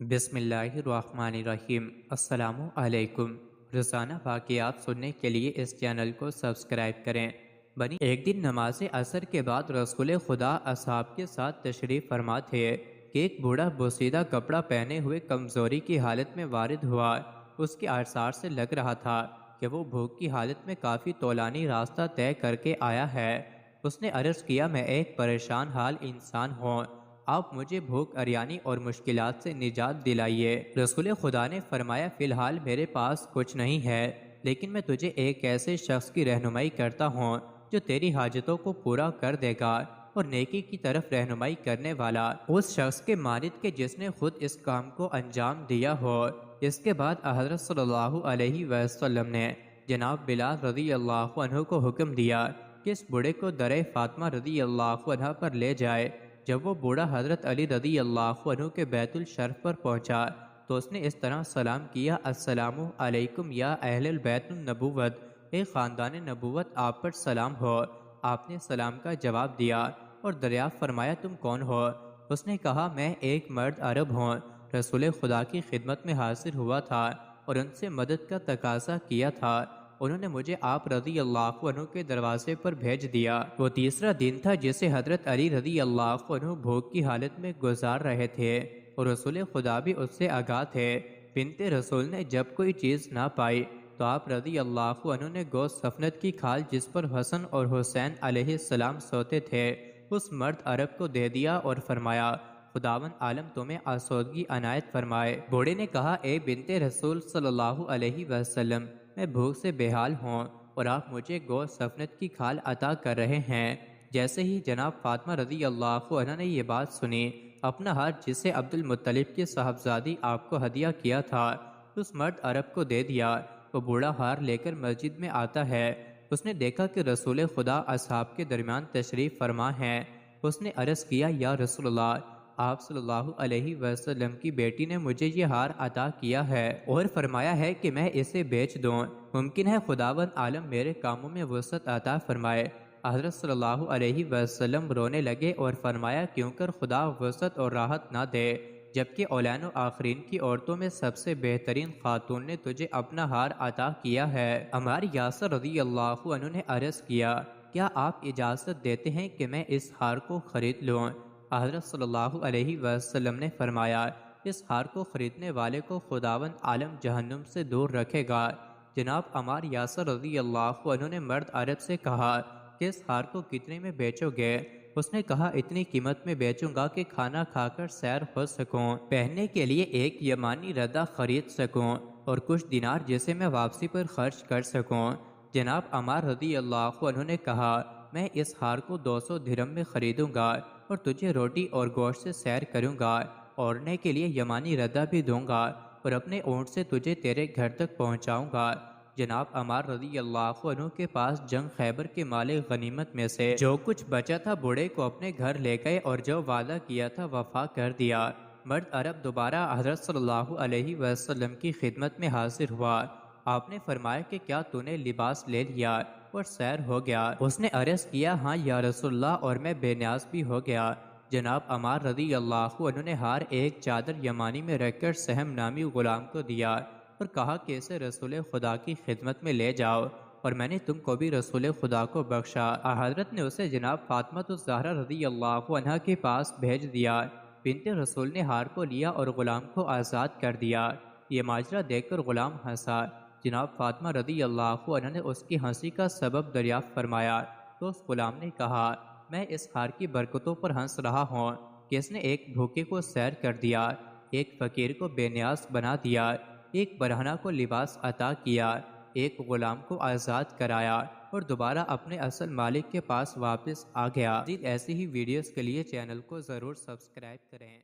بسم اللہ الرحمن الرحیم۔ السلام علیکم۔ روزانہ واقعات سننے کے لیے اس چینل کو سبسکرائب کریں۔ ایک دن نماز عصر کے بعد رسول خدا اصحاب کے ساتھ تشریف فرما تھے کہ ایک بوڑھا بوسیدہ کپڑا پہنے ہوئے کمزوری کی حالت میں وارد ہوا۔ اس کے آثار سے لگ رہا تھا کہ وہ بھوک کی حالت میں کافی طولانی راستہ طے کر کے آیا ہے۔ اس نے عرض کیا، میں ایک پریشان حال انسان ہوں، آپ مجھے بھوک اریانی اور مشکلات سے نجات دلائیے۔ رسول خدا نے فرمایا، فی الحال میرے پاس کچھ نہیں ہے، لیکن میں تجھے ایک ایسے شخص کی رہنمائی کرتا ہوں جو تیری حاجتوں کو پورا کر دے گا اور نیکی کی طرف رہنمائی کرنے والا اس شخص کے مانند کے جس نے خود اس کام کو انجام دیا ہو۔ اس کے بعد حضرت صلی اللہ علیہ وسلم نے جناب بلال رضی اللہ عنہ کو حکم دیا کہ اس بوڑھے کو درِ فاطمہ رضی اللہ عنہ پر لے جائے۔ جب وہ بوڑھا حضرت علی رضی اللہ عنہ کے بیت الشرف پر پہنچا تو اس نے اس طرح سلام کیا، السلام علیکم یا اہل البیت النبوت، اے خاندان نبوت، آپ پر سلام ہو۔ آپ نے سلام کا جواب دیا اور دریافت فرمایا، تم کون ہو؟ اس نے کہا، میں ایک مرد عرب ہوں، رسول خدا کی خدمت میں حاضر ہوا تھا اور ان سے مدد کا تقاضا کیا تھا۔ انہوں نے مجھے آپ رضی اللہ عنہ کے دروازے پر بھیج دیا۔ وہ تیسرا دن تھا جسے حضرت علی رضی اللہ عنہ بھوک کی حالت میں گزار رہے تھے اور رسول خدا بھی اس سے آگاہ تھے۔ بنت رسول نے جب کوئی چیز نہ پائی تو آپ رضی اللہ عنہ نے گوشت سفنت کی کھال جس پر حسن اور حسین علیہ السلام سوتے تھے اس مرد عرب کو دے دیا اور فرمایا، خداوند عالم تمہیں آسودگی عنایت فرمائے۔ بوڑھے نے کہا، اے بنت رسول صلی اللہ علیہ وسلم، میں بھوک سے بے حال ہوں اور آپ مجھے گوشت سفنت کی کھال عطا کر رہے ہیں۔ جیسے ہی جناب فاطمہ رضی اللہ عنہ نے یہ بات سنی، اپنا ہار جسے عبد المطلب کی صاحبزادی آپ کو ہدیہ کیا تھا اس مرد عرب کو دے دیا۔ وہ بوڑھا ہار لے کر مسجد میں آتا ہے۔ اس نے دیکھا کہ رسول خدا اصحاب کے درمیان تشریف فرما ہے۔ اس نے عرض کیا، یا رسول اللہ، آپ صلی اللہ علیہ وسلم کی بیٹی نے مجھے یہ ہار عطا کیا ہے اور فرمایا ہے کہ میں اسے بیچ دوں، ممکن ہے خداوند عالم میرے کاموں میں وسعت عطا فرمائے۔ حضرت صلی اللہ علیہ وسلم رونے لگے اور فرمایا، کیوں کر خدا وسعت اور راحت نہ دے، جبکہ اولین و آخرین کی عورتوں میں سب سے بہترین خاتون نے تجھے اپنا ہار عطا کیا ہے۔ عمار یاسر رضی اللہ عنہ نے عرض کیا، کیا آپ اجازت دیتے ہیں کہ میں اس ہار کو خرید لوں؟ حضرت صلی اللہ علیہ وسلم نے فرمایا، اس ہار کو خریدنے والے کو خداوند عالم جہنم سے دور رکھے گا۔ جناب عمار یاسر رضی اللہ عنہ نے مرد عرب سے کہا کہ اس ہار کو کتنے میں بیچو گے؟ اس نے کہا، اتنی قیمت میں بیچوں گا کہ کھانا کھا کر سیر ہو سکوں، پہننے کے لیے ایک یمانی ردہ خرید سکوں اور کچھ دینار جسے میں واپسی پر خرچ کر سکوں۔ جناب عمار رضی اللہ عنہ نے کہا، میں اس ہار کو 200 درہم میں خریدوں گا اور تجھے روٹی اور گوشت سے سیر کروں گا، اوڑھنے کے لیے یمانی ردہ بھی دوں گا اور اپنے اونٹ سے تجھے تیرے گھر تک پہنچاؤں گا۔ جناب عمار رضی اللہ عنہ کے پاس جنگ خیبر کے مال غنیمت میں سے جو کچھ بچا تھا بوڑھے کو اپنے گھر لے گئے اور جو وعدہ کیا تھا وفا کر دیا۔ مرد عرب دوبارہ حضرت صلی اللہ علیہ وسلم کی خدمت میں حاضر ہوا۔ آپ نے فرمایا کہ کیا تو نے لباس لے لیا اور سیر ہو گیا؟ اس نے عرض کیا، ہاں یا رسول اللہ، اور میں بے نیاز بھی ہو گیا۔ جناب عمار رضی اللہ عنہ نے ہار ایک چادر یمانی میں رکھ کر سہم نامی غلام کو دیا اور کہا کہ اسے رسول خدا کی خدمت میں لے جاؤ اور میں نے تم کو بھی رسول خدا کو بخشا۔ حضرت نے اسے جناب فاطمہ الزہرا رضی اللہ عنہا کے پاس بھیج دیا۔ بنت رسول نے ہار کو لیا اور غلام کو آزاد کر دیا۔ یہ ماجرا دیکھ کر غلام ہنسا۔ جناب فاطمہ رضی اللہ عنہ نے اس کی ہنسی کا سبب دریافت فرمایا تو اس غلام نے کہا، میں اس ہار کی برکتوں پر ہنس رہا ہوں کہ اس نے ایک بھوکے کو سیر کر دیا، ایک فقیر کو بے نیاز بنا دیا، ایک برہنہ کو لباس عطا کیا، ایک غلام کو آزاد کرایا اور دوبارہ اپنے اصل مالک کے پاس واپس آ گیا۔ مزید ایسی ہی ویڈیوز کے لیے چینل کو ضرور سبسکرائب کریں۔